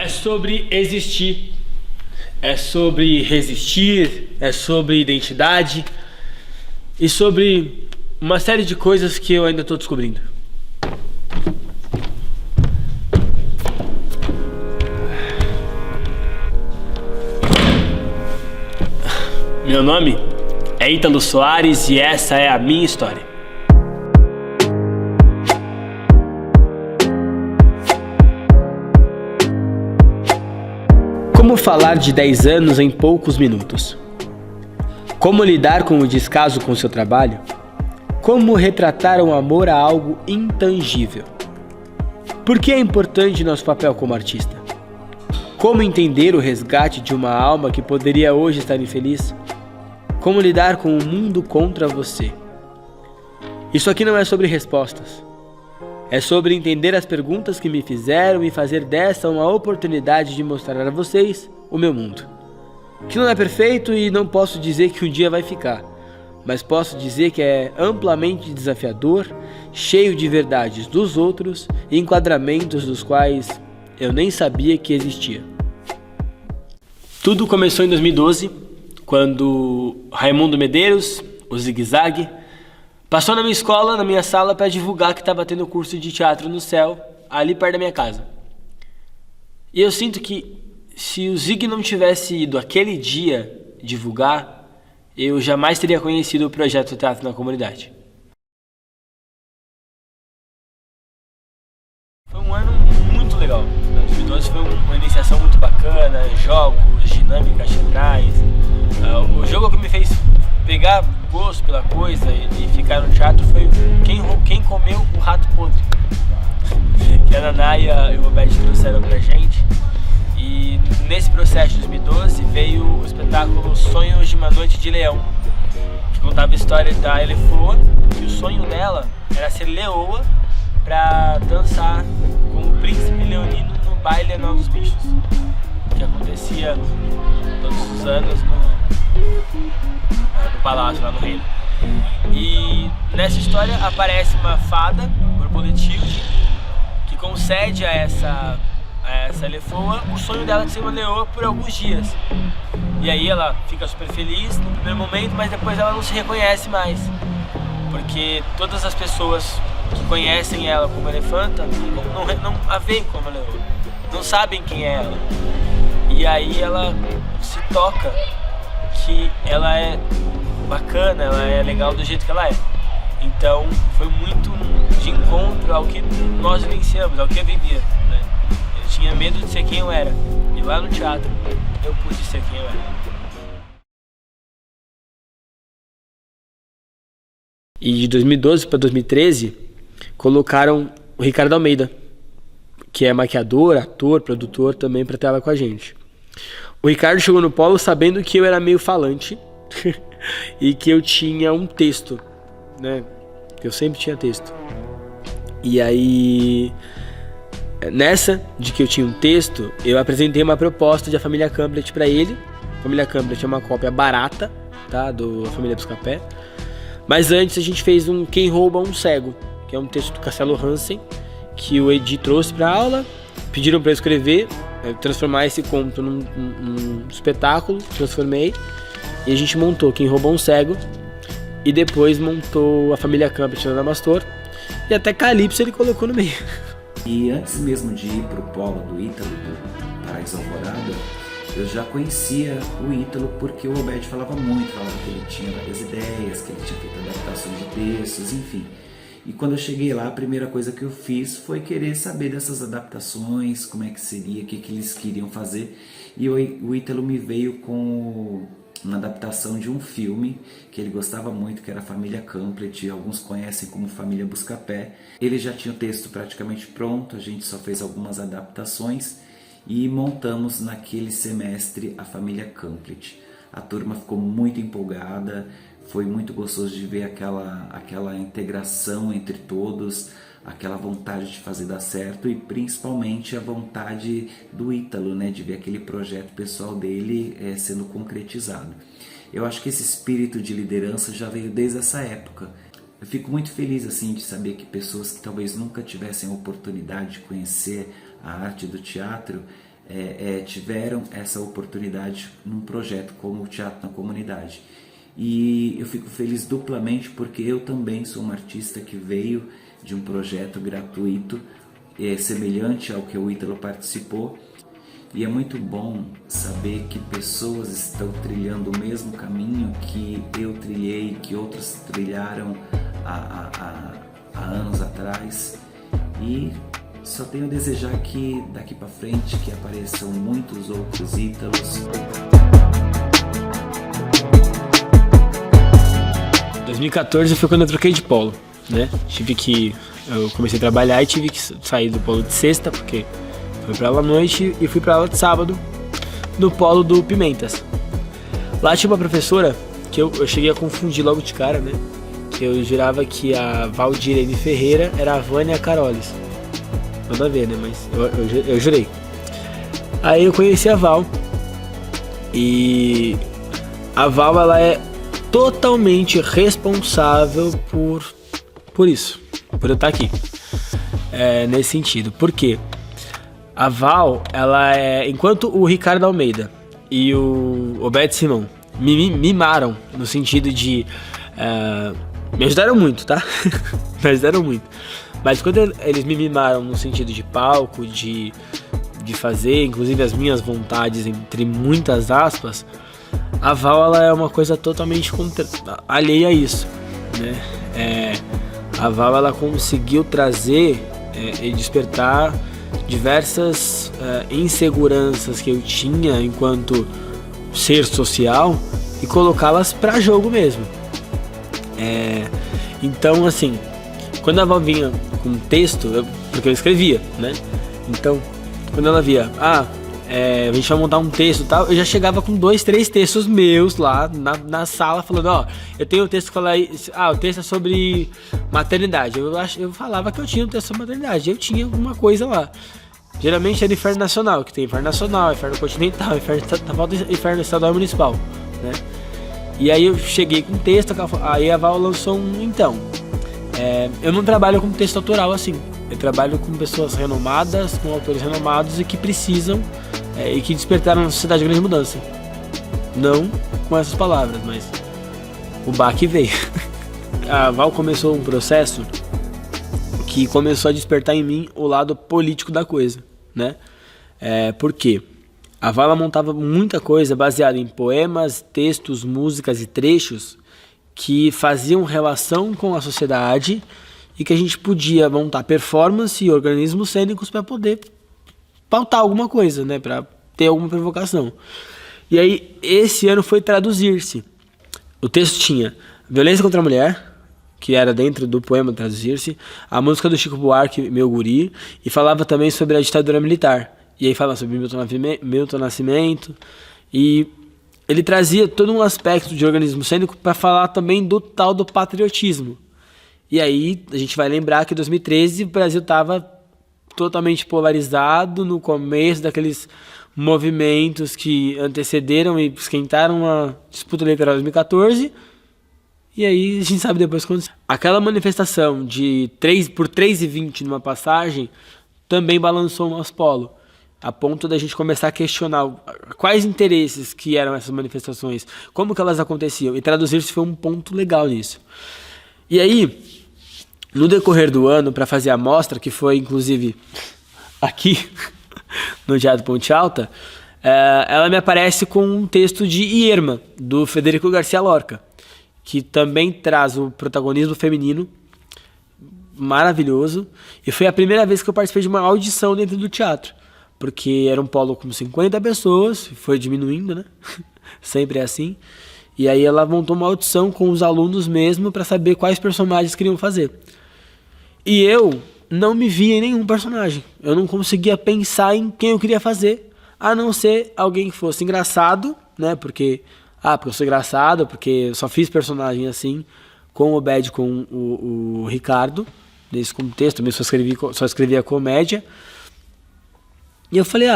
É sobre existir, é sobre resistir, é sobre identidade e sobre uma série de coisas que eu ainda estou descobrindo. Meu nome é Ítalo Soares e essa é a minha história. Como falar de 10 anos em poucos minutos? Como lidar com o descaso com seu trabalho? Como retratar um amor a algo intangível? Por que é importante nosso papel como artista? Como entender o resgate de uma alma que poderia hoje estar infeliz? Como lidar com o mundo contra você? Isso aqui não é sobre respostas. É sobre entender as perguntas que me fizeram e fazer dessa uma oportunidade de mostrar a vocês o meu mundo. Que não é perfeito e não posso dizer que um dia vai ficar, mas posso dizer que é amplamente desafiador, cheio de verdades dos outros e enquadramentos dos quais eu nem sabia que existia. Tudo começou em 2012, quando Raimundo Medeiros, o Zigue Zague, passou na minha escola, na minha sala, para divulgar que estava tendo curso de teatro no céu, ali perto da minha casa. E eu sinto que se o Zig não tivesse ido aquele dia divulgar, eu jamais teria conhecido o projeto Teatro na Comunidade. Foi um ano muito legal. 2012 foi uma iniciação muito bacana, jogos, dinâmicas teatrais. O jogo que me fez pegar gosto pela coisa e ficar no teatro foi quem comeu o rato podre, que a Naná e o Roberto trouxeram pra gente. E nesse processo de 2012 veio o espetáculo Sonhos de uma Noite de Leão, que contava a história da Elefoa, que o sonho dela era ser leoa pra dançar com o príncipe leonino no baile anual dos bichos, que acontecia todos os anos no palácio, lá no reino. E nessa história aparece uma fada borboletilde que concede a essa Elefoa o sonho dela de ser uma leoa por alguns dias. E aí ela fica super feliz no primeiro momento, mas depois ela não se reconhece mais, porque todas as pessoas que conhecem ela como elefanta não a veem como leoa, não sabem quem é ela. E aí ela se toca que ela é bacana, ela é legal do jeito que ela é. Então foi muito de encontro ao que nós vivenciamos, ao que eu vivia, né? Eu tinha medo de ser quem eu era, e lá no teatro eu pude ser quem eu era. E de 2012 para 2013 colocaram o Ricardo Almeida, que é maquiador, ator, produtor também, para trabalhar com a gente. O Ricardo chegou no Polo sabendo que eu era meio falante e que eu tinha um texto, né? Eu sempre tinha texto. E aí, nessa de que eu tinha um texto, eu apresentei uma proposta de A Família Campbell para ele. A Família Campbell é uma cópia barata, tá? Da Família Buscapé. Mas antes a gente fez um Quem Rouba um Cego, que é um texto do Castelo Hansen, que o Edi trouxe para aula. Pediram para eu escrever, transformar esse conto num espetáculo, transformei, e a gente montou Quem Roubou um Cego, e depois montou A Família Campbell de Adamastor, e até Calypso ele colocou no meio. E antes mesmo de ir pro polo do Ítalo, do Paraíso Alvorada, eu já conhecia o Ítalo porque o Roberto falava que ele tinha várias ideias, que ele tinha feito adaptações de textos, enfim. E quando eu cheguei lá, a primeira coisa que eu fiz foi querer saber dessas adaptações, como é que seria, o que eles queriam fazer. E o Ítalo me veio com uma adaptação de um filme que ele gostava muito, que era a Família Campbell, alguns conhecem como Família Buscapé. Ele já tinha o texto praticamente pronto, a gente só fez algumas adaptações e montamos naquele semestre a Família Campbell. A turma ficou muito empolgada. Foi muito gostoso de ver aquela integração entre todos, aquela vontade de fazer dar certo e principalmente a vontade do Ítalo, né, de ver aquele projeto pessoal dele sendo concretizado. Eu acho que esse espírito de liderança já veio desde essa época. Eu fico muito feliz assim de saber que pessoas que talvez nunca tivessem a oportunidade de conhecer a arte do teatro tiveram essa oportunidade num projeto como o Teatro na Comunidade. E eu fico feliz duplamente porque eu também sou um artista que veio de um projeto gratuito, semelhante ao que o Ítalo participou. E é muito bom saber que pessoas estão trilhando o mesmo caminho que eu trilhei, que outros trilharam há anos atrás. E só tenho a desejar que daqui para frente que apareçam muitos outros Ítalos. 2014 foi quando eu troquei de polo, né? Eu comecei a trabalhar e tive que sair do polo de sexta, porque fui pra aula à noite, e fui pra aula de sábado no polo do Pimentas. Lá tinha uma professora que eu cheguei a confundir logo de cara, né? Que eu jurava que a Valdirene Ferreira era a Vânia Carolis. Nada a ver, né? Mas eu jurei. Aí eu conheci a Val. E a Val, ela é totalmente responsável por isso, por eu estar aqui, nesse sentido. Por quê? A Val, ela enquanto o Ricardo Almeida e o Roberto Simão me mimaram no sentido de me ajudaram muito, tá? Me ajudaram muito. Mas quando eles me mimaram no sentido de palco, de fazer, inclusive as minhas vontades, entre muitas aspas, a Val, ela é uma coisa totalmente alheia a isso, né? A Val, ela conseguiu trazer e despertar diversas inseguranças que eu tinha enquanto ser social e colocá-las pra jogo mesmo. Então, assim, quando a Val vinha com um texto, porque eu escrevia, né? Então, quando ela via, a gente vai montar um texto e tal, eu já chegava com 2, 3 textos meus lá na sala, falando, eu tenho um texto que fala, o texto é sobre maternidade. Eu falava que eu tinha um texto sobre maternidade, eu tinha alguma coisa lá. Geralmente era Inferno Nacional, que tem Inferno Nacional, Inferno Continental, Inferno Estadual e Municipal, né? E aí eu cheguei com texto, aí a Val lançou eu não trabalho com texto autoral assim. Eu trabalho com pessoas renomadas, com autores renomados e que precisam e que despertaram na sociedade grande mudança. Não com essas palavras, mas o baque veio. A Val começou um processo que começou a despertar em mim o lado político da coisa, né? Por quê? A Val, ela montava muita coisa baseada em poemas, textos, músicas e trechos que faziam relação com a sociedade e que a gente podia montar performance e organismos cênicos para poder pautar alguma coisa, né? Para ter alguma provocação. E aí, esse ano foi traduzir-se. O texto tinha violência contra a mulher, que era dentro do poema traduzir-se, a música do Chico Buarque, Meu Guri, e falava também sobre a ditadura militar. E aí falava sobre Milton Nascimento, e ele trazia todo um aspecto de organismo cênico para falar também do tal do patriotismo. E aí a gente vai lembrar que em 2013 o Brasil estava totalmente polarizado no começo daqueles movimentos que antecederam e esquentaram a disputa eleitoral de 2014. E aí a gente sabe depois quando... Aquela manifestação de 3,20 numa passagem também balançou o nosso polo, a ponto da gente começar a questionar quais interesses que eram essas manifestações, como que elas aconteciam, e traduzir-se foi um ponto legal nisso. E aí, no decorrer do ano, para fazer a mostra, que foi inclusive aqui no Teatro Ponte Alta, ela me aparece com um texto de Irma, do Federico Garcia Lorca, que também traz o protagonismo feminino maravilhoso, e foi a primeira vez que eu participei de uma audição dentro do teatro, porque era um polo com 50 pessoas, foi diminuindo, né? Sempre é assim. E aí ela montou uma audição com os alunos mesmo para saber quais personagens queriam fazer. E eu não me via em nenhum personagem. Eu não conseguia pensar em quem eu queria fazer, a não ser alguém que fosse engraçado, né? Porque eu sou engraçado, porque eu só fiz personagem assim, com o Bad, com o Ricardo, nesse contexto, também só escrevi a comédia. E eu falei,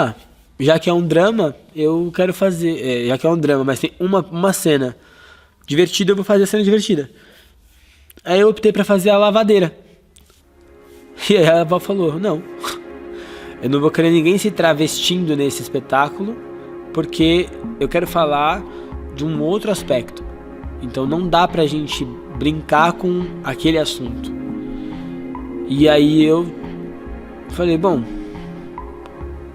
já que é um drama, eu quero fazer... já que é um drama, mas tem uma cena divertida, eu vou fazer a cena divertida. Aí eu optei pra fazer a lavadeira. E aí a Val falou, não. Eu não vou querer ninguém se travestindo nesse espetáculo, porque eu quero falar de um outro aspecto. Então não dá pra gente brincar com aquele assunto. E aí eu falei, bom,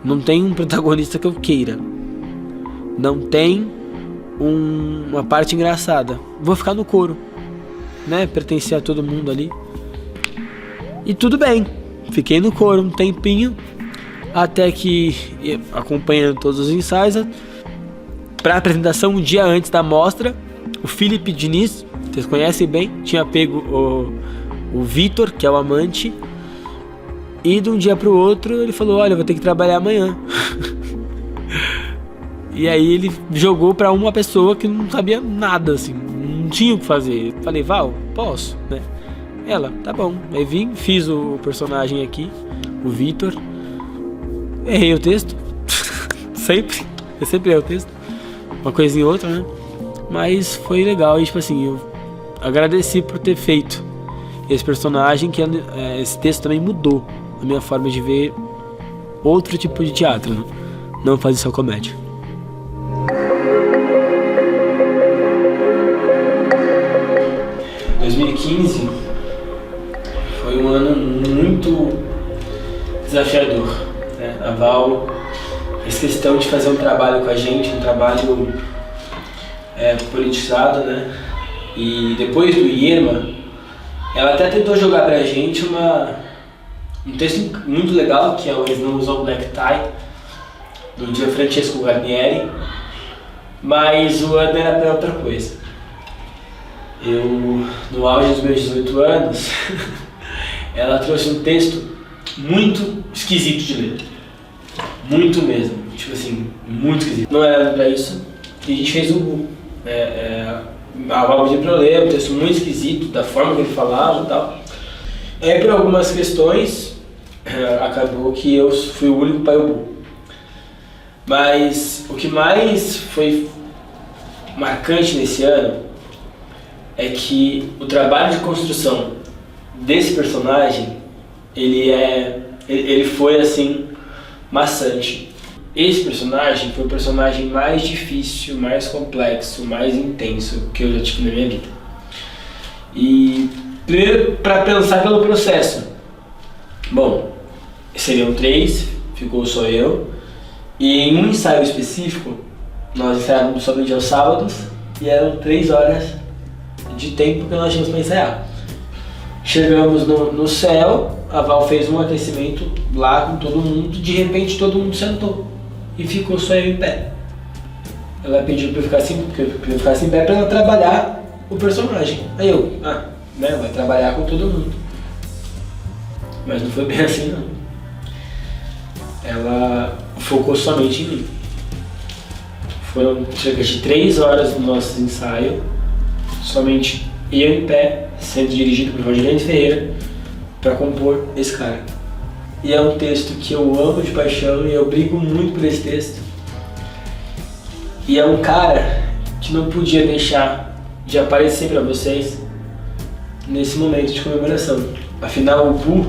não tem um protagonista que eu queira, não tem uma parte engraçada, vou ficar no coro, né? Pertencer a todo mundo ali. E tudo bem, fiquei no coro um tempinho, até que, acompanhando todos os ensaios, para a apresentação, um dia antes da mostra, o Felipe Diniz, vocês conhecem bem, tinha pego o Vitor, que é o amante, e de um dia pro outro ele falou, olha, eu vou ter que trabalhar amanhã. E aí ele jogou pra uma pessoa que não sabia nada, assim, não tinha o que fazer. Eu falei, Val, posso, né? Ela, tá bom. Aí vim, fiz o personagem aqui, o Vitor. Errei o texto. Eu sempre errei o texto. Uma coisinha ou outra, né? Mas foi legal e, tipo assim, eu agradeci por ter feito esse personagem, que esse texto também mudou a minha forma de ver outro tipo de teatro, né? Não fazer só comédia. Em 2015 foi um ano muito desafiador, né? A Val fez questão de fazer um trabalho com a gente, um trabalho politizado, né? E depois do Irma, ela até tentou jogar pra gente um texto muito legal, que é o Eles Não Usam Black Tie, do Gianfrancesco Guarnieri, mas o ano era pra outra coisa. Eu, no auge dos meus 18 anos, ela trouxe um texto muito esquisito de ler. Muito mesmo, tipo assim, muito esquisito. Não era pra isso, e a gente fez o Bu. A Val pediu pra eu ler, um texto muito esquisito, da forma que ele falava e tal. Aí por algumas questões, acabou que eu fui o único pai Bu. Mas o que mais foi marcante nesse ano é que o trabalho de construção desse personagem, ele foi assim, maçante. Esse personagem foi o personagem mais difícil, mais complexo, mais intenso que eu já tive na minha vida. E primeiro, para pensar pelo processo. Bom, seriam 3, ficou só eu. E em um ensaio específico, nós ensaiávamos somente aos sábados e eram 3 horas de tempo que nós tínhamos para ensaiar. Chegamos no céu, a Val fez um aquecimento lá com todo mundo, de repente todo mundo sentou e ficou só eu em pé. Ela pediu pra eu ficar assim em pé pra ela trabalhar o personagem. Aí eu, né, vai trabalhar com todo mundo. Mas não foi bem assim não. Ela focou somente em mim. Foram cerca de 3 horas do nosso ensaio, somente eu em pé, sendo dirigido por Rogério Ferreira, para compor esse cara. E é um texto que eu amo de paixão e eu brigo muito por esse texto. E é um cara que não podia deixar de aparecer para vocês nesse momento de comemoração. Afinal, o Bu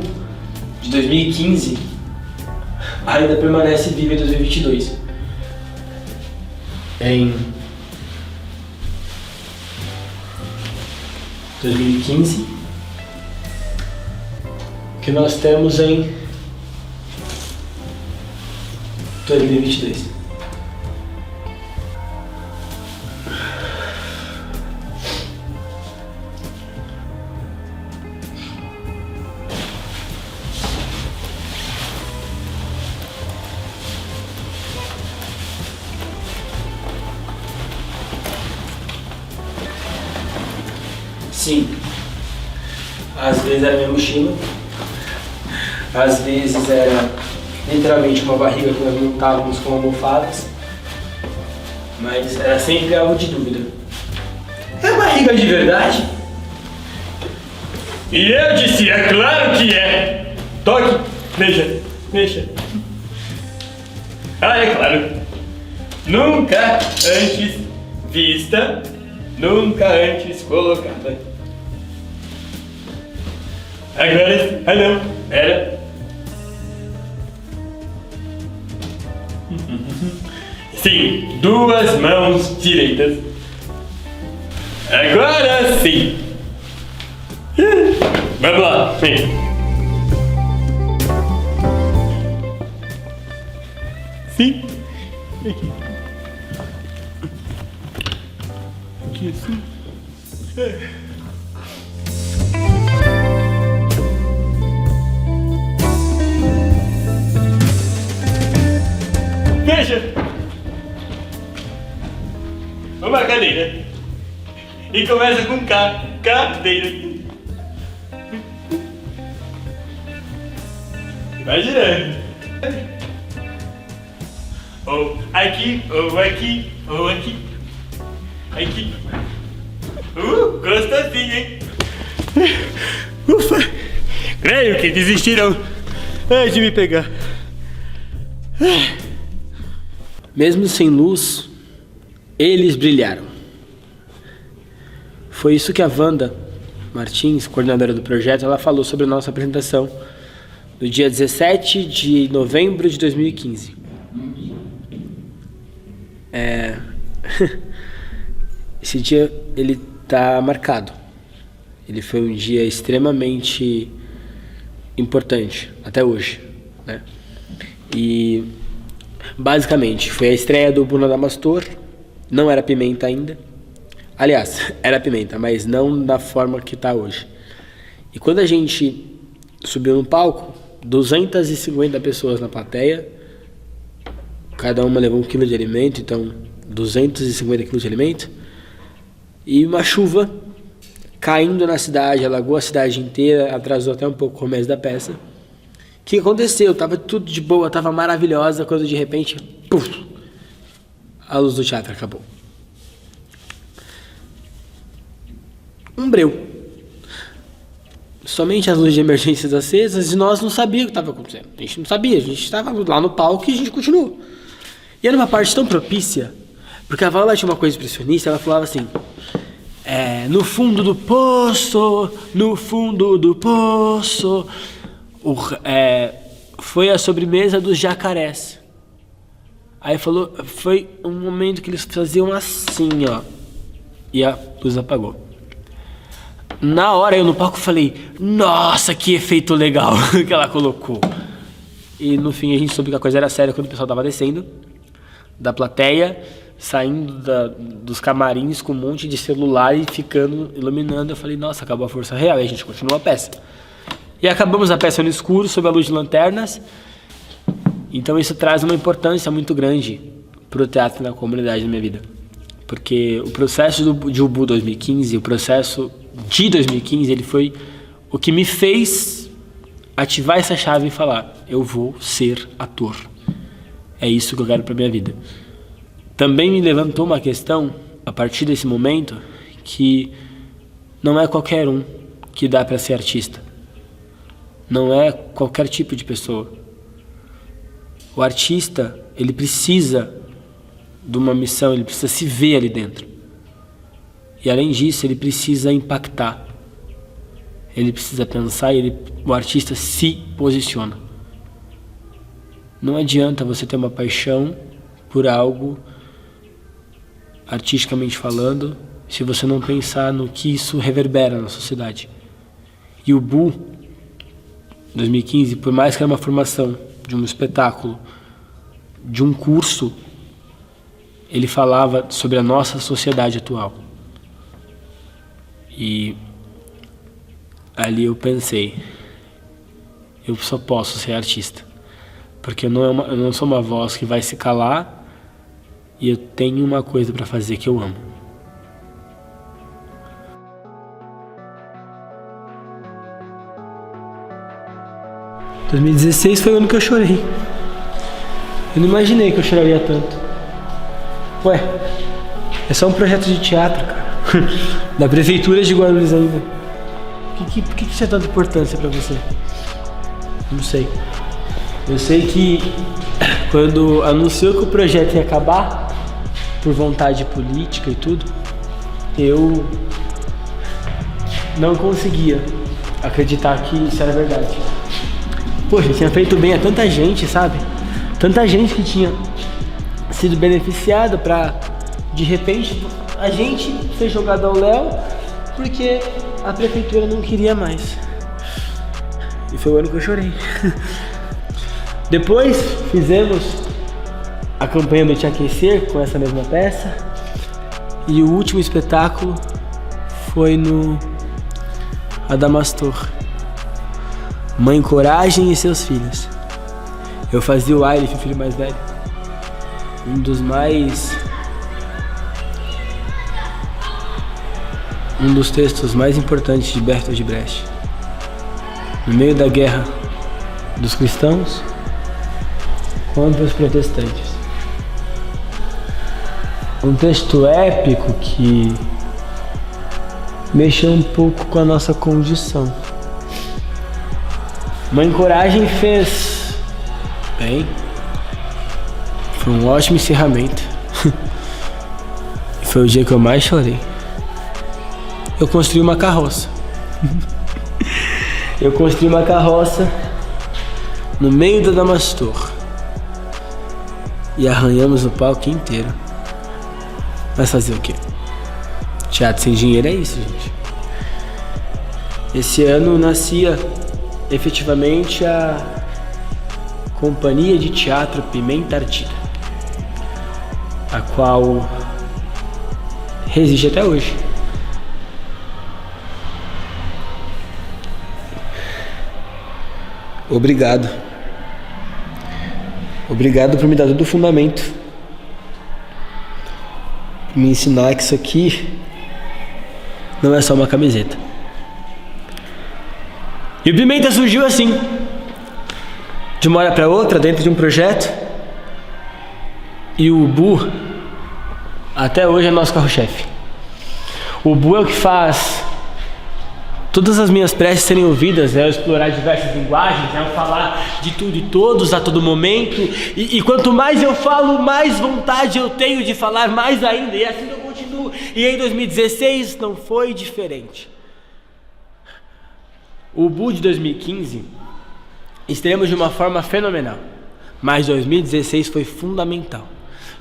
de 2015 ainda permanece vivo em 2022. Em 2015, que nós temos em 2022. Sim, às vezes era minha mochila, às vezes era literalmente uma barriga que nós montávamos com almofadas, mas era sempre algo de dúvida. É barriga de verdade? E eu disse, é claro que é! Toque, mexa. Ah, é claro. Nunca antes vista, nunca antes colocada. Agora, não, era. Sim, 2 mãos direitas. Agora sim. Vamos lá, vem. Sim. Aqui. Aqui assim. Veja. Uma cadeira. E começa com K. Cadeira. Vai girando. Ou aqui, ou aqui, ou aqui. Aqui. Gostosinho, hein? Ufa! Creio que desistiram de me pegar. Mesmo sem luz, eles brilharam. Foi isso que a Wanda Martins, coordenadora do projeto, ela falou sobre a nossa apresentação no dia 17 de novembro de 2015. Esse dia ele tá marcado. Ele foi um dia extremamente importante até hoje, né? E basicamente foi a estreia do Bruna Damastor. Não era Pimenta ainda. Aliás, era Pimenta, mas não da forma que tá hoje. E quando a gente subiu no palco, 250 pessoas na plateia, cada uma levou 1 quilo de alimento, então 250 quilos de alimento, e uma chuva caindo na cidade, alagou a cidade inteira, atrasou até um pouco o começo da peça. O que aconteceu? Tava tudo de boa, tava maravilhosa, quando de repente, puf, a luz do teatro acabou. Um breu. Somente as luzes de emergências acesas e nós não sabíamos o que estava acontecendo. A gente não sabia, a gente estava lá no palco e a gente continuou. E era uma parte tão propícia, porque a Vala tinha uma coisa impressionista, ela falava assim, no fundo do poço, no fundo do poço, foi a sobremesa dos jacarés. Aí falou, foi um momento que eles faziam assim, ó, e a luz apagou. Na hora eu no palco falei, nossa, que efeito legal que ela colocou. E no fim a gente soube que a coisa era séria quando o pessoal tava descendo da plateia, saindo dos camarins com um monte de celular e ficando iluminando. Eu falei, nossa, acabou a força real. E a gente continuou a peça. E acabamos a peça no escuro, sob a luz de lanternas. Então isso traz uma importância muito grande pro teatro na comunidade da minha vida. Porque o processo de UBU 2015, o processo de 2015, ele foi o que me fez ativar essa chave e falar, eu vou ser ator. É isso que eu quero pra minha vida. Também me levantou uma questão, a partir desse momento, que não é qualquer um que dá pra ser artista. Não é qualquer tipo de pessoa. O artista, ele precisa de uma missão, ele precisa se ver ali dentro. E além disso, ele precisa impactar. Ele precisa pensar e o artista se posiciona. Não adianta você ter uma paixão por algo, artisticamente falando, se você não pensar no que isso reverbera na sociedade. E o BU 2015, por mais que era uma formação de um espetáculo, de um curso, ele falava sobre a nossa sociedade atual. E ali eu pensei, eu só posso ser artista. Porque eu não sou uma voz que vai se calar e eu tenho uma coisa para fazer que eu amo. Em 2016 foi o ano que eu chorei. Eu não imaginei que eu choraria tanto. Ué, é só um projeto de teatro, cara. Da prefeitura de Guarulhos ainda. Por que isso é tanta importância pra você? Não sei. Eu sei que quando anunciou que o projeto ia acabar, por vontade política e tudo, eu não conseguia acreditar que isso era verdade. Poxa, tinha feito bem a tanta gente, sabe? Tanta gente que tinha sido beneficiado para, de repente, a gente ser jogado ao léu porque a prefeitura não queria mais. E foi o ano que eu chorei. Depois fizemos a campanha do Te Aquecer com essa mesma peça. E o último espetáculo foi no Adamastor. Mãe Coragem e seus filhos. Eu fazia o Ailif, o filho mais velho. Um dos textos mais importantes de Bertolt Brecht. No meio da guerra dos cristãos contra os protestantes. Um texto épico que mexeu um pouco com a nossa condição. Mãe Coragem fez bem. Foi um ótimo encerramento. Foi o dia que eu mais chorei. Eu construí uma carroça. Eu construí uma carroça no meio do Adamastor. E arranhamos o palco inteiro. Mas fazer o quê? Teatro sem dinheiro é isso, gente. Esse ano nascia efetivamente a Companhia de Teatro Pimenta Ardida, a qual resiste até hoje. Obrigado. Obrigado por me dar todo o fundamento, por me ensinar que isso aqui não é só uma camiseta. E o Pimenta surgiu assim, de uma hora para outra, dentro de um projeto. E o Bu, até hoje, é nosso carro-chefe. O Bu é o que faz todas as minhas preces serem ouvidas, é eu explorar diversas linguagens, é eu falar de tudo e todos a todo momento. E quanto mais eu falo, mais vontade eu tenho de falar mais ainda. E assim eu continuo. E em 2016 não foi diferente. O Bu de 2015 estreamos de uma forma fenomenal, mas 2016 foi fundamental.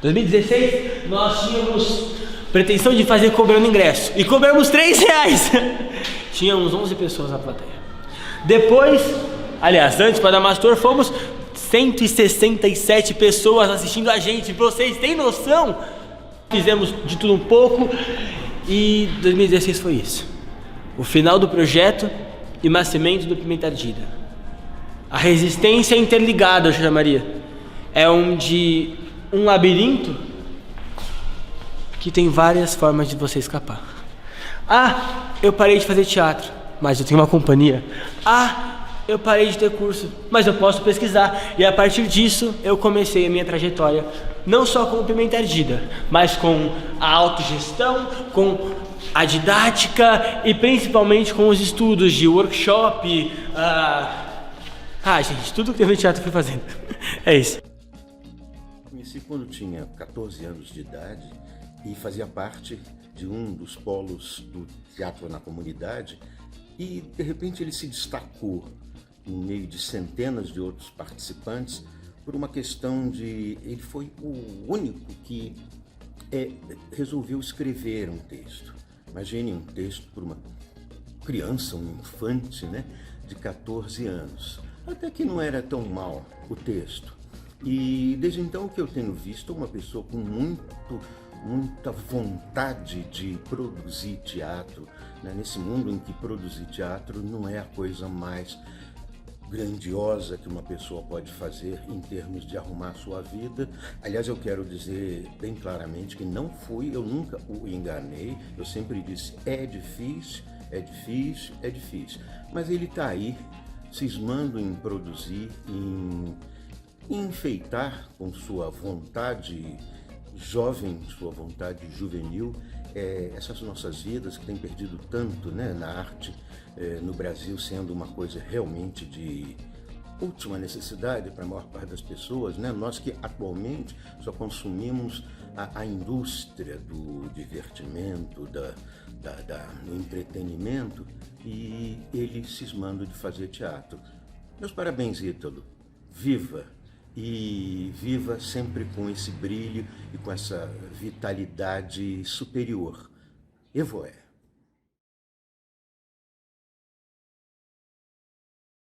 2016 nós tínhamos pretensão de fazer cobrando ingresso e cobramos R$3. Tínhamos 11 pessoas na plateia. Depois, aliás, antes para Adamastor fomos 167 pessoas assistindo a gente. Vocês têm noção? Fizemos de tudo um pouco e 2016 foi isso. O final do projeto e o nascimento do Pimenta Ardida. A resistência interligada, eu chamaria. É onde um labirinto que tem várias formas de você escapar. Ah, eu parei de fazer teatro, mas eu tenho uma companhia. Ah, eu parei de ter curso, mas eu posso pesquisar. E a partir disso, eu comecei a minha trajetória, não só com o Pimenta Ardida, mas com a autogestão, com a didática e principalmente com os estudos de workshop. Gente, tudo que teve no teatro eu fui fazendo. É isso. Conheci quando tinha 14 anos de idade e fazia parte de um dos polos do teatro na comunidade, e de repente ele se destacou no meio de centenas de outros participantes por uma questão de... ele foi o único que resolveu escrever um texto. Imagine um texto por uma criança, um infante, né, de 14 anos. Até que não era tão mal o texto. E desde então o que eu tenho visto é uma pessoa com muita vontade de produzir teatro, né? Nesse mundo em que produzir teatro não é a coisa mais grandiosa que uma pessoa pode fazer em termos de arrumar a sua vida. Aliás, eu quero dizer bem claramente que eu nunca o enganei. Eu sempre disse, é difícil, é difícil, é difícil. Mas ele está aí, cismando em produzir, em enfeitar com sua vontade jovem, sua vontade juvenil, essas nossas vidas que têm perdido tanto, né, na arte, no Brasil, sendo uma coisa realmente de última necessidade para a maior parte das pessoas, né? Nós que atualmente só consumimos a indústria do divertimento, do entretenimento, e ele cismando de fazer teatro. Meus parabéns, Ítalo. Viva! e viva sempre com esse brilho e com essa vitalidade superior. Evoé.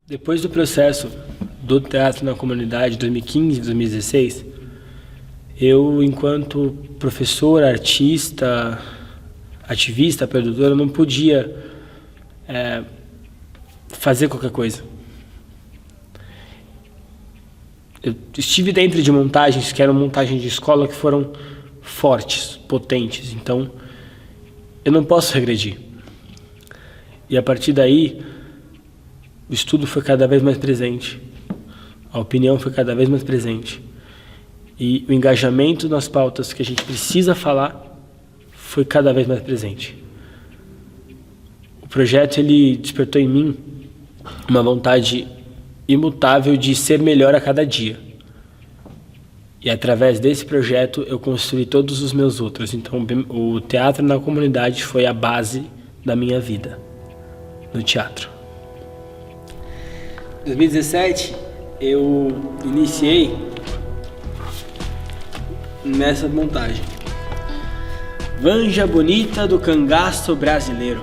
Depois do processo do teatro na comunidade 2015 e 2016, eu, enquanto professor, artista, ativista, produtor, eu não podia fazer qualquer coisa. Eu estive dentro de montagens que eram montagens de escola que foram fortes, potentes, então eu não posso regredir. E a partir daí, o estudo foi cada vez mais presente, a opinião foi cada vez mais presente, e o engajamento nas pautas que a gente precisa falar foi cada vez mais presente. O projeto, ele despertou em mim uma vontade imutável de ser melhor a cada dia. E através desse projeto eu construí todos os meus outros. Então o teatro na comunidade foi a base da minha vida no teatro. Em 2017 eu iniciei nessa montagem. Vanja Bonita do Cangaço Brasileiro.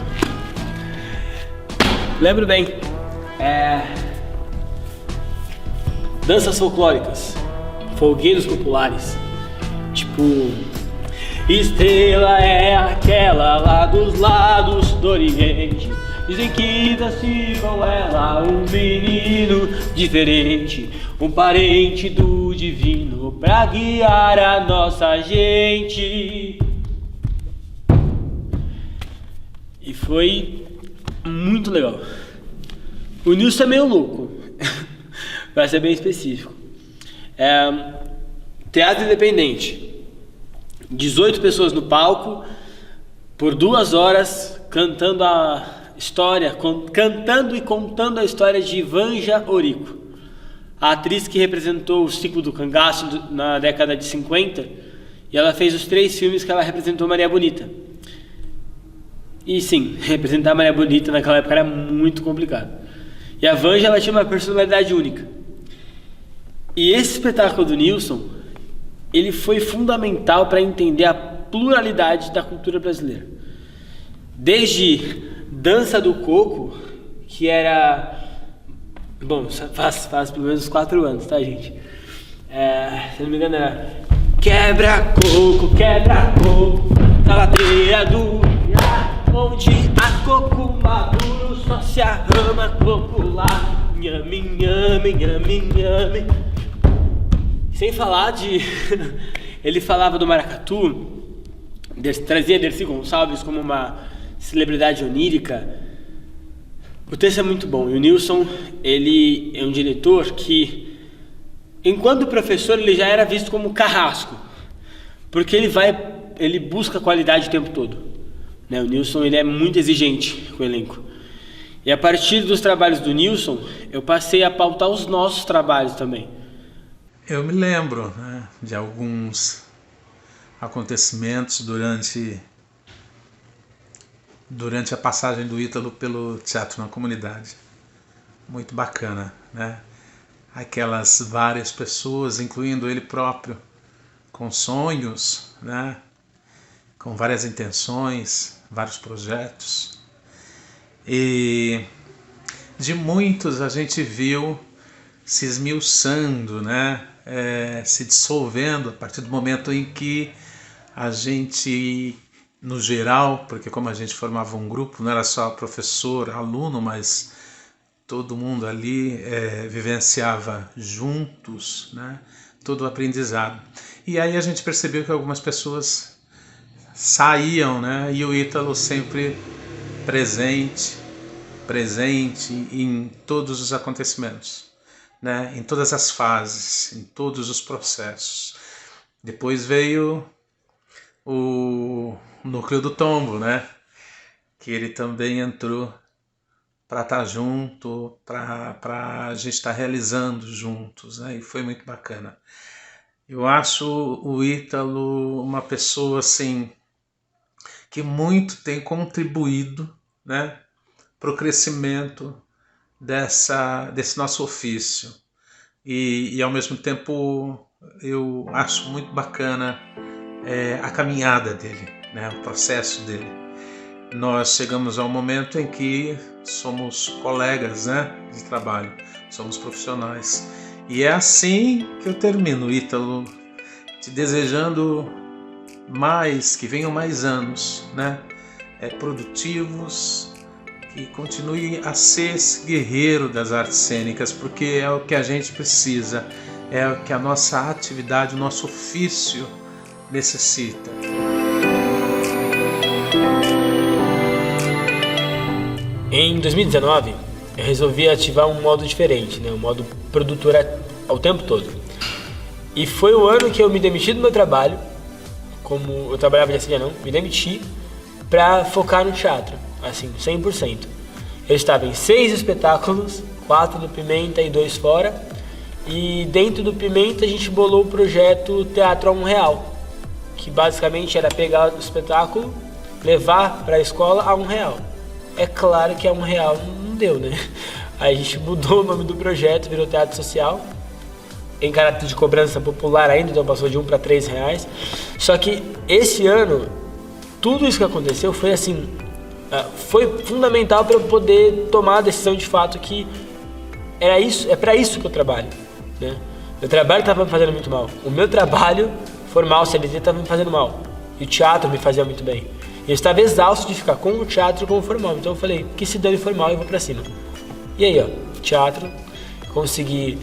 Lembro bem. Danças folclóricas, folguedos populares, tipo estrela é aquela lá dos lados do Oriente, dizem que nasci com ela um menino diferente, um parente do divino pra guiar a nossa gente. E foi muito legal. O Nilson é meio louco, para ser bem específico. Teatro independente. 18 pessoas no palco, por 2 horas, cantando a história, cantando e contando a história de Vanja Orico, a atriz que representou o ciclo do cangaço na década de 50, e ela fez os 3 filmes que ela representou Maria Bonita. E sim, representar Maria Bonita naquela época era muito complicado. E a Vanja, ela tinha uma personalidade única. E esse espetáculo do Nilson, ele foi fundamental para entender a pluralidade da cultura brasileira. Desde dança do coco, que era... Bom, faz pelo menos 4 anos, tá, gente? Se não me engano era... Quebra coco, na ladeira do... onde há coco maduro só se arrama coco lá. Nhame, nhame, nhame, nhame. Sem falar de... Ele falava do maracatu, trazia Dercy Gonçalves como uma celebridade onírica. O texto é muito bom. E o Nilson, ele é um diretor que, enquanto professor, ele já era visto como carrasco, porque ele busca qualidade o tempo todo. O Nilson, ele é muito exigente com o elenco. E a partir dos trabalhos do Nilson, eu passei a pautar os nossos trabalhos também. Eu me lembro, de alguns acontecimentos durante a passagem do Ítalo pelo Teatro na Comunidade. Muito bacana, Aquelas várias pessoas, incluindo ele próprio, com sonhos, com várias intenções, vários projetos. E de muitos a gente viu se esmiuçando, se dissolvendo a partir do momento em que a gente, no geral, porque como a gente formava um grupo, não era só professor, aluno, mas todo mundo ali vivenciava juntos, todo o aprendizado. E aí a gente percebeu que algumas pessoas saíam, e o Ítalo sempre presente em todos os acontecimentos, em todas as fases, em todos os processos. Depois veio o Núcleo do Tombo, que ele também entrou para estar junto, para a gente estar realizando juntos, e foi muito bacana. Eu acho o Ítalo uma pessoa assim, que muito tem contribuído para o crescimento desse nosso ofício. e ao mesmo tempo eu acho muito bacana a caminhada dele, né, o processo dele. Nós chegamos ao momento em que somos colegas, né, de trabalho, somos profissionais. E é assim que eu termino, Ítalo, te desejando que venham mais anos, né, produtivos, que continue a ser esse guerreiro das artes cênicas, porque é o que a gente precisa, é o que a nossa atividade, o nosso ofício necessita. Em 2019, eu resolvi ativar um modo diferente, né? Um modo produtor ao tempo todo. E foi o ano que eu me demiti do meu trabalho, como eu trabalhava dia sim, dia não, me demiti para focar no teatro, assim, 100%. Eu estava em 6 espetáculos, 4 do Pimenta e 2 fora, e dentro do Pimenta a gente bolou o projeto Teatro a R$1, que basicamente era pegar o espetáculo, levar para a escola a R$1. É claro que a R$1 não deu, né? Aí a gente mudou o nome do projeto, virou Teatro Social, em caráter de cobrança popular ainda, então passou de R$1 para R$3. Só que esse ano, tudo isso que aconteceu foi assim, foi fundamental para eu poder tomar a decisão de fato que é para isso que eu trabalho, né? Meu trabalho estava me fazendo muito mal, o meu trabalho formal, CLT, estava me fazendo mal, e o teatro me fazia muito bem. Eu estava exausto de ficar com o teatro e com o formal, então eu falei, que se dane formal, eu vou pra cima. E aí, ó, teatro, consegui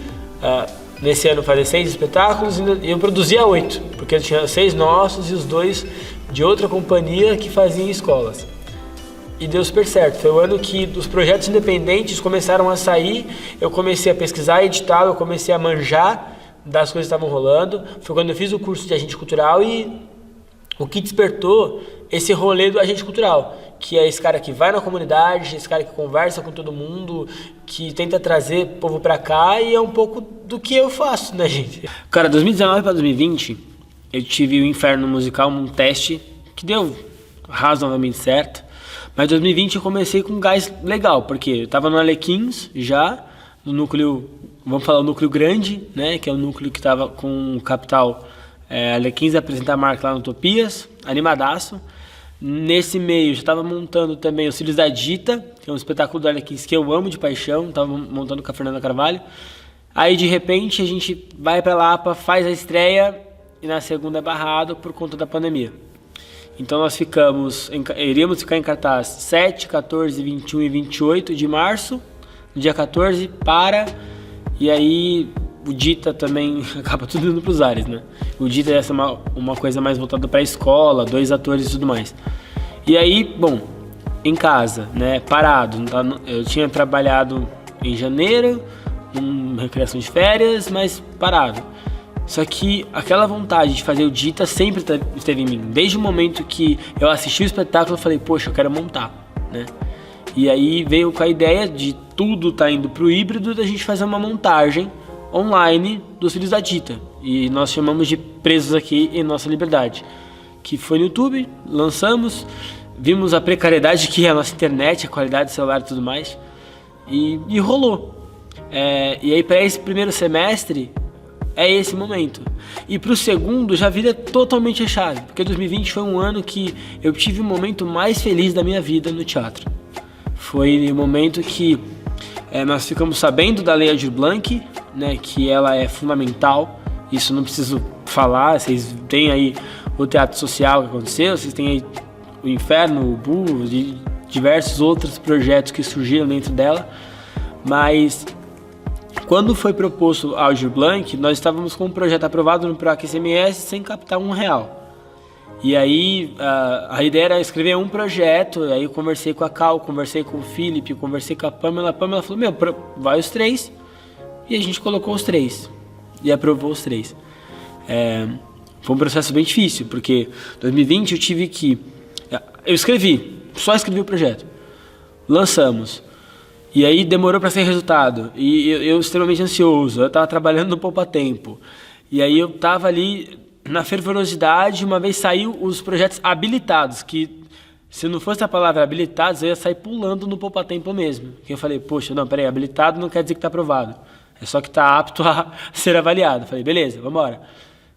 nesse ano fazer 6 espetáculos e eu produzia 8, porque eu tinha 6 nossos e os 2 de outra companhia que faziam escolas. E deu super certo, foi o ano que os projetos independentes começaram a sair, eu comecei a pesquisar, editar, eu comecei a manjar das coisas que estavam rolando, foi quando eu fiz o curso de agente cultural e o que despertou esse rolê do agente cultural, que é esse cara que vai na comunidade, esse cara que conversa com todo mundo, que tenta trazer o povo pra cá, e é um pouco do que eu faço, né, gente? Cara, 2019 para 2020, eu tive o Inferno Musical, um teste que deu razoavelmente certo, mas 2020 eu comecei com um gás legal, porque eu tava no Arlequins já, no núcleo, vamos falar o núcleo grande, né, que é o núcleo que tava com o capital Arlequins apresentar a marca lá no Utopias, animadaço. Nesse meio, já estava montando também os Filhos da Dita, que é um espetáculo do Arlequins que eu amo de paixão, estava montando com a Fernanda Carvalho. Aí, de repente, a gente vai para Lapa, faz a estreia e na segunda é barrado por conta da pandemia. Então, nós iríamos ficar em cartaz 7, 14, 21 e 28 de março, no dia 14, e aí o Dita também acaba tudo indo pros ares, né? O Dita ia ser uma coisa mais voltada pra escola, 2 atores e tudo mais. E aí, bom, em casa, né, parado. Eu tinha trabalhado em janeiro, numa recreação de férias, mas parado. Só que aquela vontade de fazer o Dita sempre esteve em mim. Desde o momento que eu assisti o espetáculo, eu falei, poxa, eu quero montar, né? E aí veio com a ideia de tudo tá indo pro híbrido, da gente fazer uma montagem online dos Filhos da Dita, e nós chamamos de Presos Aqui em Nossa Liberdade, que foi no YouTube, lançamos, vimos a precariedade que é a nossa internet, a qualidade do celular e tudo mais, e rolou. E aí para esse primeiro semestre é esse momento, e para o segundo já vira totalmente a chave, porque 2020 foi um ano que eu tive o momento mais feliz da minha vida no teatro. Foi o momento que nós ficamos sabendo da Lei Aldir Blanc, né, que ela é fundamental, isso não preciso falar, vocês têm aí o Teatro Social que aconteceu, vocês têm aí o Inferno, o Bu, e diversos outros projetos que surgiram dentro dela, mas quando foi proposto a Aldir Blanc, nós estávamos com um projeto aprovado no PROAC ICMS sem captar R$1. E aí a ideia era escrever um projeto, aí eu conversei com a Cal, conversei com o Felipe, conversei com a Pamela falou, vai os 3, e a gente colocou os 3, e aprovou os 3. Foi um processo bem difícil, porque em 2020 eu tive que... só escrevi o projeto, lançamos, e aí demorou para sair resultado, e eu extremamente ansioso, eu estava trabalhando no Poupa Tempo, e aí eu estava ali na fervorosidade, uma vez saiu os projetos habilitados, que se não fosse a palavra habilitados, eu ia sair pulando no Poupa Tempo mesmo. Que eu falei, poxa, não, peraí, habilitado não quer dizer que está aprovado. é só que tá apto a ser avaliado. Falei, beleza, vamos embora.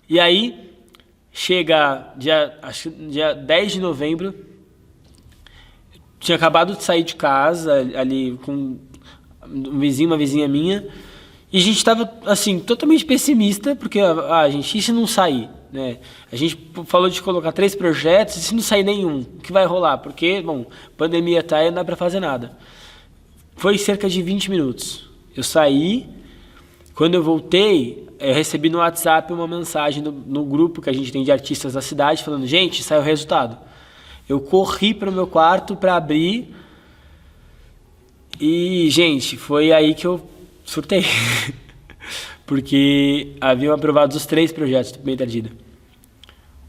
E aí, chega dia 10 de novembro, tinha acabado de sair de casa, ali com um vizinho, uma vizinha minha, e a gente tava, assim, totalmente pessimista, porque, gente, e se não sair, né? A gente falou de colocar 3 projetos, e se não sair nenhum, o que vai rolar? Porque, bom, pandemia tá aí, não dá pra fazer nada. Foi cerca de 20 minutos. Eu saí, quando eu voltei, eu recebi no WhatsApp uma mensagem no grupo que a gente tem de artistas da cidade, falando, gente, saiu o resultado. Eu corri para o meu quarto para abrir e, gente, foi aí que eu surtei. Porque haviam aprovado os 3 projetos do Pimenta Ardida.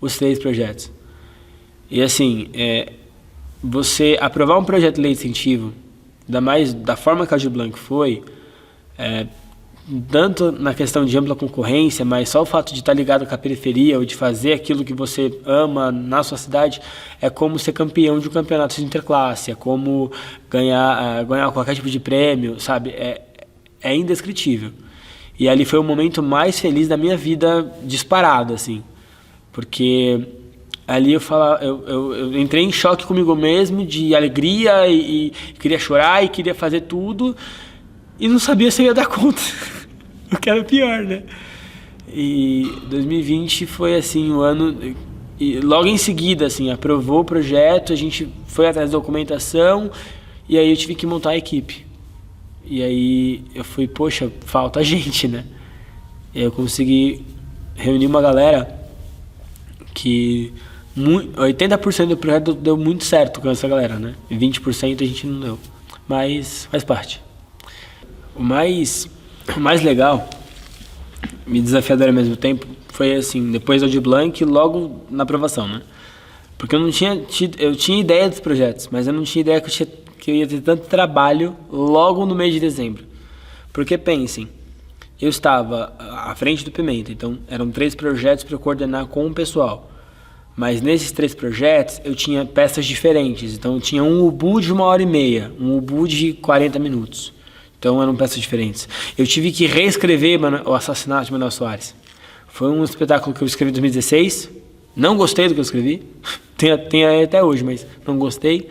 Os 3 projetos. E assim, você aprovar um projeto de lei de incentivo, ainda mais da forma que a Aldir Blanc foi, tanto na questão de ampla concorrência, mas só o fato de estar ligado com a periferia ou de fazer aquilo que você ama na sua cidade é como ser campeão de um campeonato de interclasse, é como ganhar qualquer tipo de prêmio, sabe? É indescritível. E ali foi o momento mais feliz da minha vida, disparado, assim, porque ali eu entrei em choque comigo mesmo, de alegria e queria chorar e queria fazer tudo e não sabia se eu ia dar conta. O que era pior, né? E 2020 foi assim, o ano... E logo em seguida, assim, aprovou o projeto, a gente foi atrás da documentação e aí eu tive que montar a equipe. E aí eu fui, poxa, falta gente, né? E aí eu consegui reunir uma galera que 80% do projeto deu muito certo com essa galera, né? E 20% a gente não deu. Mas faz parte. O mais legal, me desafiador ao mesmo tempo, foi assim, depois do Aldir Blanc, logo na aprovação, né? Porque eu tinha ideia dos projetos, mas eu não tinha ideia que eu ia ter tanto trabalho logo no mês de dezembro. Porque pensem, eu estava à frente do Pimenta, então eram 3 projetos para eu coordenar com o pessoal. Mas nesses 3 projetos eu tinha peças diferentes, então eu tinha um ubu de 1h30, um ubu de 40 minutos. Então eram peças diferentes. Eu tive que reescrever o Assassinato de Manuel Soares. Foi um espetáculo que eu escrevi em 2016. Não gostei do que eu escrevi. Tem até hoje, mas não gostei.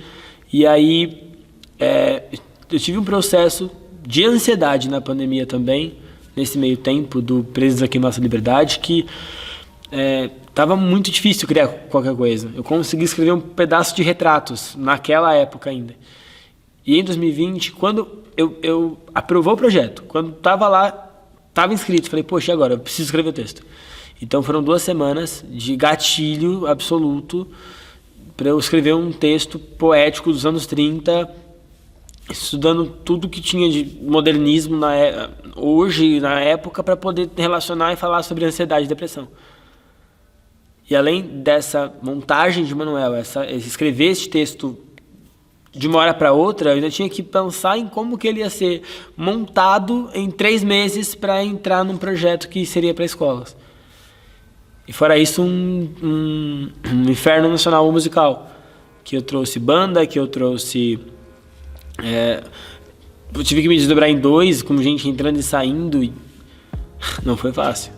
E aí eu tive um processo de ansiedade na pandemia também, nesse meio tempo do Presos Aqui Nossa Liberdade, que estava muito difícil criar qualquer coisa. Eu consegui escrever um pedaço de retratos naquela época ainda. E em 2020, quando eu aprovou o projeto, quando estava lá, estava inscrito, falei, poxa, agora eu preciso escrever o texto. Então foram 2 semanas de gatilho absoluto para eu escrever um texto poético dos anos 30, estudando tudo que tinha de modernismo hoje, na época, para poder relacionar e falar sobre ansiedade e depressão. E além dessa montagem de Manuel, escrever esse texto de uma hora para outra, eu ainda tinha que pensar em como que ele ia ser montado em 3 meses para entrar num projeto que seria para escolas. E fora isso, um inferno nacional musical, que eu trouxe banda, que eu trouxe... eu tive que me desdobrar em 2, com gente entrando e saindo, e não foi fácil.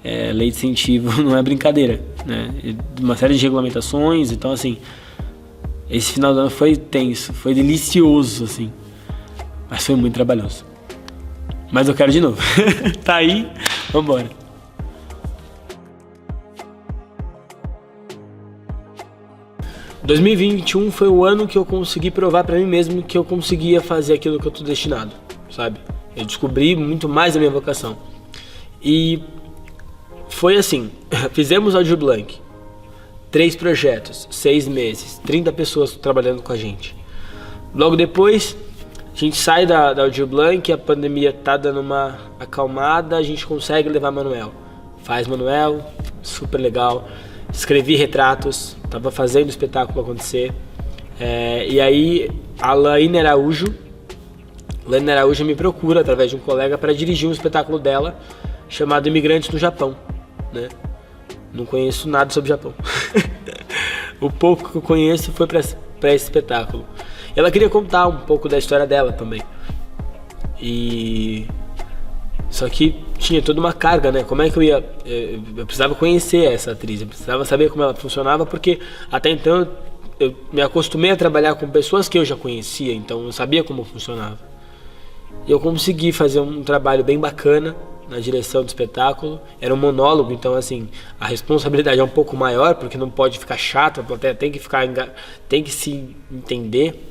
Lei de incentivo não é brincadeira, né? Uma série de regulamentações, então assim... Esse final do ano foi tenso, foi delicioso, assim. Mas foi muito trabalhoso. Mas eu quero de novo. Tá aí, vambora. Em 2021 foi o ano que eu consegui provar pra mim mesmo que eu conseguia fazer aquilo que eu tô destinado, sabe? Eu descobri muito mais a minha vocação. E foi assim, fizemos Aldir Blanc. 3 projetos, 6 meses, 30 pessoas trabalhando com a gente. Logo depois, a gente sai da Aldir Blanc, a pandemia tá dando uma acalmada, a gente consegue levar Manuel. Faz Manuel, super legal. Escrevi retratos, tava fazendo o espetáculo acontecer. E aí, a Laine Araújo me procura, através de um colega, para dirigir um espetáculo dela, chamado Imigrantes no Japão, né? Não conheço nada sobre o Japão. O pouco que eu conheço foi para esse espetáculo. Ela queria contar um pouco da história dela também. E Só que tinha toda uma carga, né? Como é que eu ia... Eu precisava conhecer essa atriz, eu precisava saber como ela funcionava, porque até então eu me acostumei a trabalhar com pessoas que eu já conhecia, então eu sabia como funcionava. E eu consegui fazer um trabalho bem bacana na direção do espetáculo. Era um monólogo, então assim, a responsabilidade é um pouco maior, porque não pode ficar chato, a plateia tem que se entender.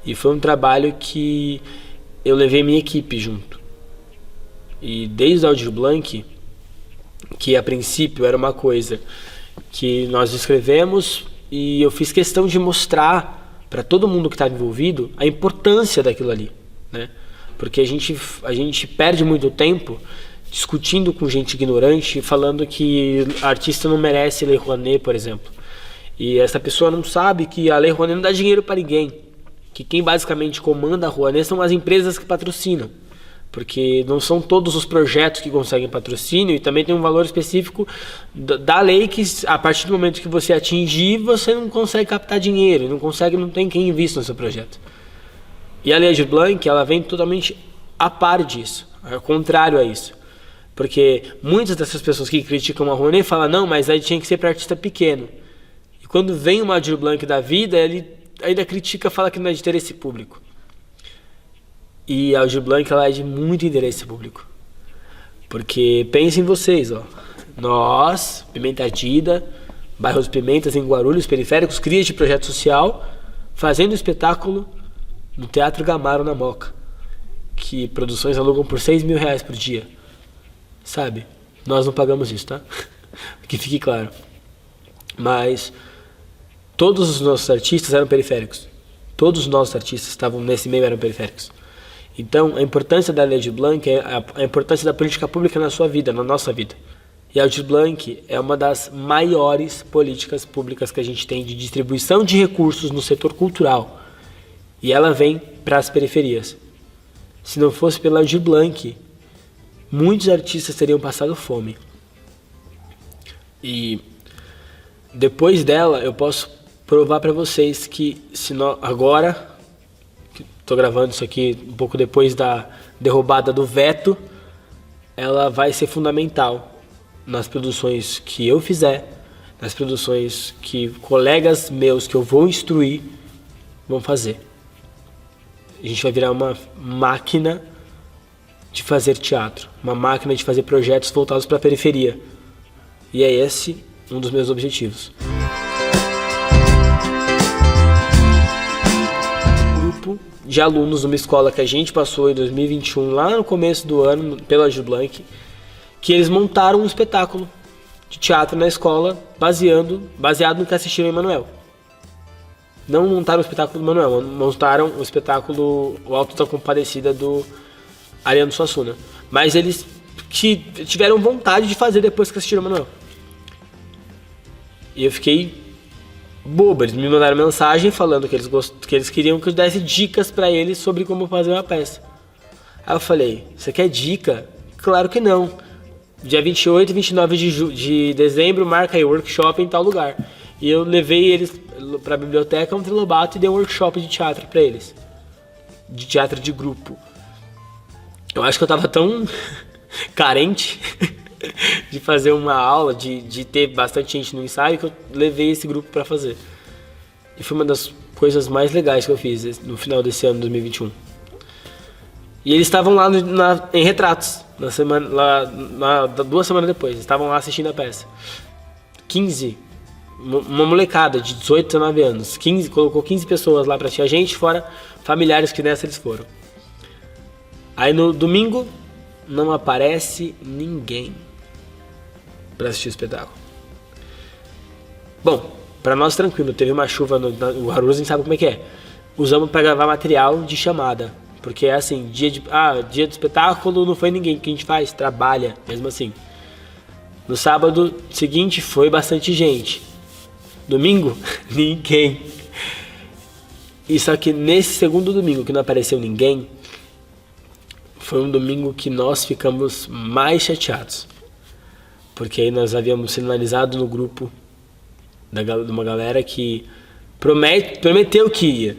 E foi um trabalho que eu levei minha equipe junto. E desde o Aldir Blanc, que a princípio era uma coisa que nós escrevemos, e eu fiz questão de mostrar para todo mundo que estava envolvido a importância daquilo ali, né? Porque a gente perde muito tempo discutindo com gente ignorante, falando que artista não merece Lei Rouanet, por exemplo. E essa pessoa não sabe que a Lei Rouanet não dá dinheiro para ninguém, que quem basicamente comanda a Rouanet são as empresas que patrocinam. Porque não são todos os projetos que conseguem patrocínio, e também tem um valor específico da lei que a partir do momento que você atingir, você não consegue captar dinheiro, não tem quem invista no seu projeto. E a Lei Aldir Blanc, ela vem totalmente a par disso, ao contrário a isso. Porque muitas dessas pessoas que criticam a Rouanet falam, não, mas aí tinha que ser para artista pequeno. E quando vem uma Aldir Blanc da vida, ele ainda critica, fala que não é de interesse público. E a Aldir Blanc, ela é de muito interesse público. Porque pensem vocês, ó. Nós, Pimenta Ardida, Bairro dos Pimentas, em Guarulhos, periféricos, cria de projeto social, fazendo espetáculo no Teatro Gamaro, na Moca. Que produções alugam por R$6.000 por dia. Sabe? Nós não pagamos isso, tá? Que fique claro. Mas todos os nossos artistas eram periféricos. Todos os nossos artistas estavam nesse meio, eram periféricos. Então, a importância da Lei Aldir Blanc é a importância da política pública na sua vida, na nossa vida. E a Aldir Blanc é uma das maiores políticas públicas que a gente tem de distribuição de recursos no setor cultural. E ela vem para as periferias. Se não fosse pela Aldir Blanc, muitos artistas teriam passado fome. E depois dela, eu posso provar para vocês que agora... Estou gravando isso aqui um pouco depois da derrubada do veto, ela vai ser fundamental nas produções que eu fizer, nas produções que colegas meus que eu vou instruir vão fazer. A gente vai virar uma máquina de fazer teatro, uma máquina de fazer projetos voltados para a periferia. E é esse um dos meus objetivos. De alunos numa escola que a gente passou em 2021, lá no começo do ano, pela Aldir Blanc, que eles montaram um espetáculo de teatro na escola baseado no que assistiram em Emanuel. Não montaram o espetáculo do Emanuel, montaram o espetáculo O Alto da Compadecida do Ariano Suassuna. Mas eles tiveram vontade de fazer depois que assistiram Emanuel. E eu fiquei bobo, eles me mandaram mensagem falando que eles queriam que eu desse dicas pra eles sobre como fazer uma peça. Aí eu falei, você quer dica? Claro que não. Dia 28 e 29 de dezembro, marca aí workshop em tal lugar. E eu levei eles pra biblioteca Monteiro Lobato e dei um workshop de teatro pra eles. De teatro de grupo. Eu acho que eu tava tão carente de fazer uma aula, de ter bastante gente no ensaio, que eu levei esse grupo para fazer. E foi uma das coisas mais legais que eu fiz no final desse ano, 2021. E eles estavam lá em Retratos, lá 2 semanas depois. Eles estavam lá assistindo a peça. 15, uma molecada de 18, 19 anos. Colocou 15 pessoas lá para assistir a gente, fora familiares que nessa eles foram. Aí no domingo, não aparece ninguém para assistir o espetáculo. Bom, para nós tranquilo, teve uma chuva no Guarulhos, a gente sabe como é que é. Usamos para gravar material de chamada, porque é assim, dia do espetáculo não foi ninguém, o que a gente faz? Trabalha, mesmo assim. No sábado seguinte foi bastante gente. Domingo, ninguém. E só que nesse segundo domingo que não apareceu ninguém, foi um domingo que nós ficamos mais chateados. Porque aí nós havíamos sinalizado no grupo de uma galera que prometeu que ia,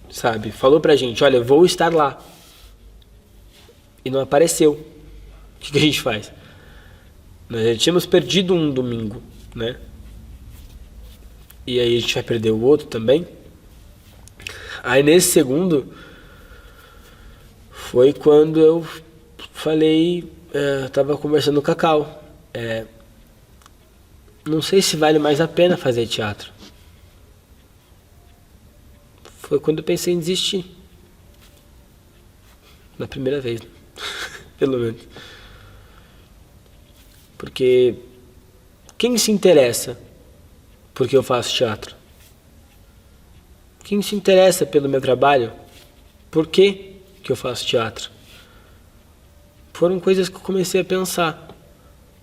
sabe? Falou pra gente, olha, vou estar lá. E não apareceu. que a gente faz? Nós já tínhamos perdido um domingo, né? E aí a gente vai perder o outro também. Aí nesse segundo foi quando eu falei, eu tava conversando com a Cacau, não sei se vale mais a pena fazer teatro. Foi quando eu pensei em desistir. Na primeira vez, né? Pelo menos. Porque quem se interessa porque eu faço teatro? Quem se interessa pelo meu trabalho? Por que eu faço teatro? Foram coisas que eu comecei a pensar.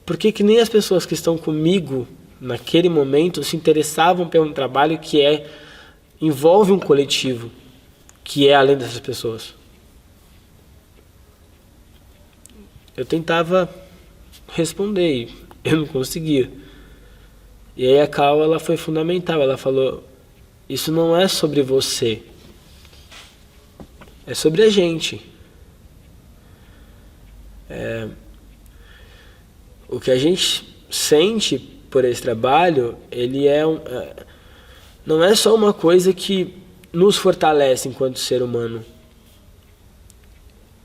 Por que nem as pessoas que estão comigo naquele momento se interessavam pelo trabalho que envolve um coletivo, que é além dessas pessoas? Eu tentava responder e eu não conseguia. E aí a Cal, ela foi fundamental. Ela falou, isso não é sobre você, é sobre a gente. O que a gente sente por esse trabalho, ele não é só uma coisa que nos fortalece enquanto ser humano.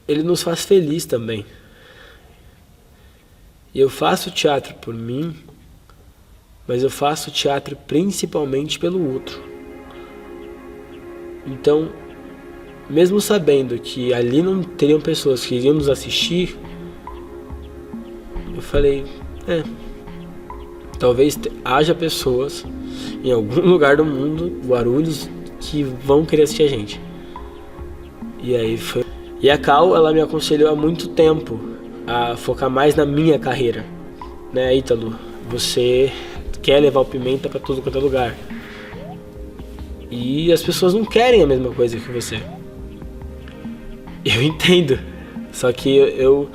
Ele nos faz feliz também. E eu faço teatro por mim, mas eu faço teatro principalmente pelo outro. Então, mesmo sabendo que ali não teriam pessoas que iriam nos assistir, eu falei, talvez haja pessoas em algum lugar do mundo, Guarulhos, que vão querer assistir a gente. E aí foi. E a Cal, ela me aconselhou há muito tempo a focar mais na minha carreira, né, Ítalo? Você quer levar o Pimenta pra tudo quanto é lugar. E as pessoas não querem a mesma coisa que você. Eu entendo. Só que eu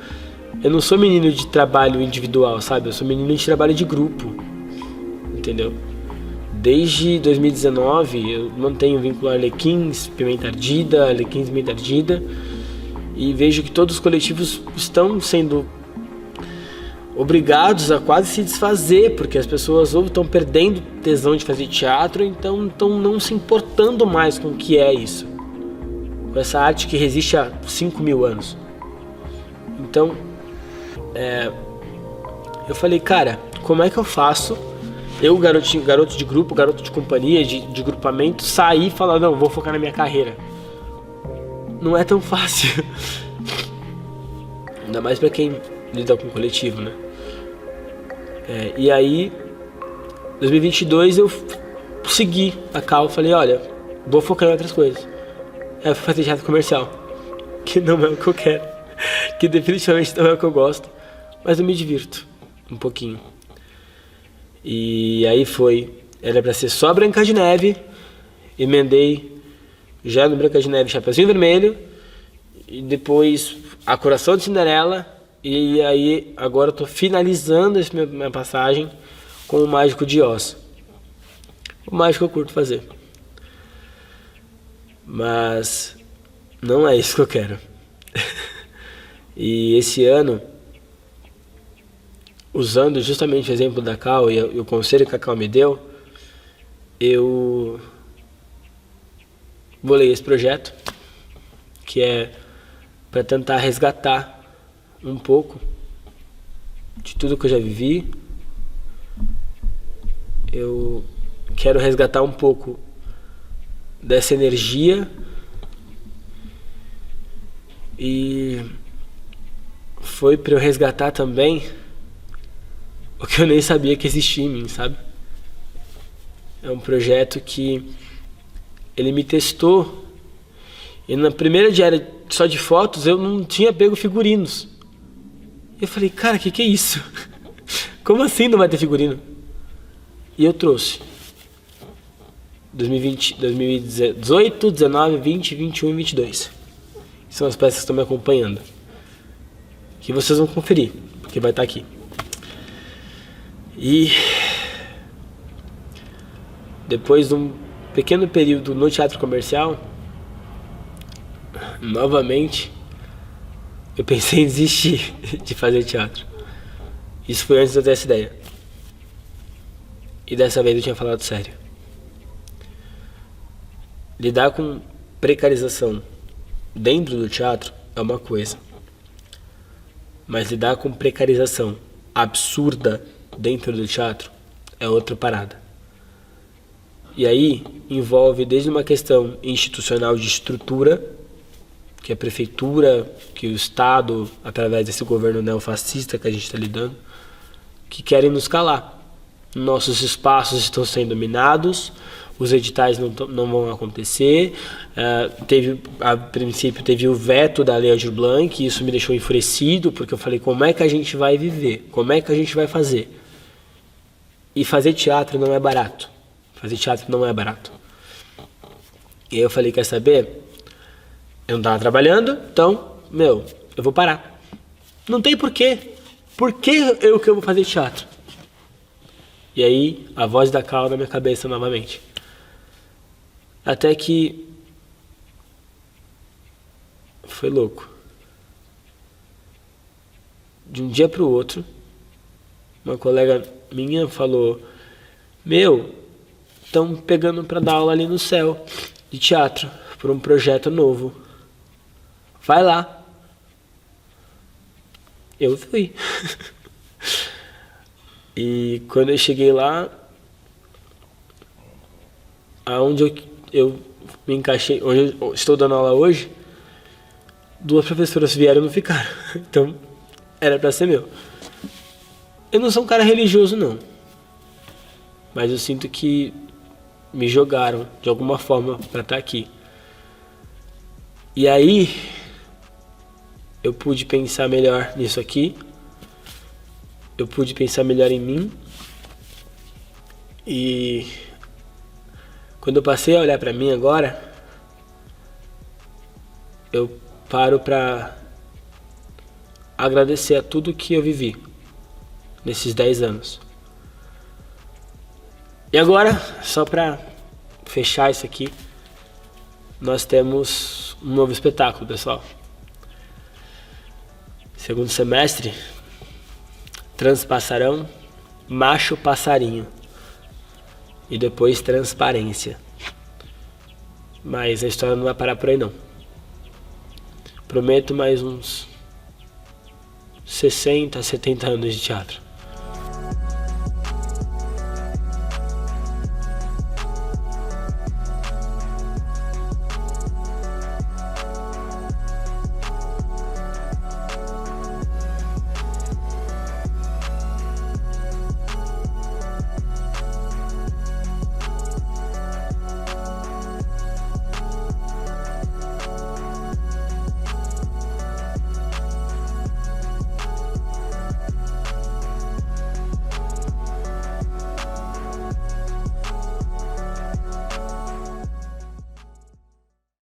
não sou menino de trabalho individual, sabe? Eu sou menino de trabalho de grupo. Entendeu? Desde 2019 eu mantenho vínculo a Arlequins, Pimenta Ardida, Arlequins, Pimenta Ardida. E vejo que todos os coletivos estão sendo obrigados a quase se desfazer, porque as pessoas ou estão perdendo tesão de fazer teatro, então estão não se importando mais com o que é isso. Com essa arte que resiste há 5.000 anos. Então, eu falei, cara, como é que eu faço? Eu, garoto de grupo, garoto de companhia, de grupamento, sair e falar, não, vou focar na minha carreira. Não é tão fácil. Ainda mais pra quem lida com coletivo, né? E aí, 2022 eu segui a Cal, falei, olha, vou focar em outras coisas. Eu fui fazer teatro comercial, que não é o que eu quero, que definitivamente não é o que eu gosto, mas eu me divirto um pouquinho. E aí era pra ser só Branca de Neve, emendei já no Branca de Neve Chapeuzinho Vermelho, e depois A Coração de Cinderela, e aí agora eu tô finalizando essa minha passagem com o Mágico de Oz. O mágico eu curto fazer, mas não é isso que eu quero. E esse ano, usando justamente o exemplo da Cal e o conselho que a Cal me deu, eu bolei esse projeto, que é para tentar resgatar um pouco de tudo que eu já vivi. Eu quero resgatar um pouco dessa energia e foi para eu resgatar também o que eu nem sabia que existia em mim, sabe? É um projeto que ele me testou. E na primeira diária só de fotos eu não tinha pego figurinos. Eu falei, cara, que é isso? Como assim não vai ter figurino? E eu trouxe 2018, 19, 20, 21 e 22. São as peças que estão me acompanhando, que vocês vão conferir, porque vai estar aqui. E depois de um pequeno período no teatro comercial, novamente eu pensei em desistir de fazer teatro. Isso foi antes de eu ter essa ideia. E dessa vez eu tinha falado sério. Lidar com precarização dentro do teatro é uma coisa. Mas lidar com precarização absurda dentro do teatro é outra parada. E aí envolve desde uma questão institucional de estrutura, que a prefeitura, que o Estado, através desse governo neofascista que a gente está lidando, que querem nos calar. Nossos espaços estão sendo minados, os editais não vão acontecer, a princípio teve o veto da Lei Aldir Blanc, e isso me deixou enfurecido, porque eu falei, como é que a gente vai viver? Como é que a gente vai fazer? E fazer teatro não é barato. Fazer teatro não é barato. E aí eu falei, quer saber? Eu não estava trabalhando, então, eu vou parar. Não tem porquê. Por que eu vou fazer teatro? E aí, a voz da calma na minha cabeça novamente. Até que foi louco. De um dia para o outro, uma colega minha falou, estão pegando para dar aula ali no céu de teatro, por um projeto novo. Vai lá. Eu fui. E quando eu cheguei lá, aonde eu me encaixei, onde eu estou dando aula hoje, 2 professoras vieram e não ficaram. Então, era para ser meu. Eu não sou um cara religioso, não. Mas eu sinto que me jogaram, de alguma forma, para estar aqui. E aí, eu pude pensar melhor nisso aqui. Eu pude pensar melhor em mim. E quando eu passei a olhar para mim agora, eu paro para agradecer a tudo que eu vivi nesses 10 anos. E agora, só para fechar isso aqui, nós temos um novo espetáculo, pessoal. Segundo semestre, Transpassarão, Macho Passarinho e depois Transparência. Mas a história não vai parar por aí, não. Prometo mais uns 60, 70 anos de teatro.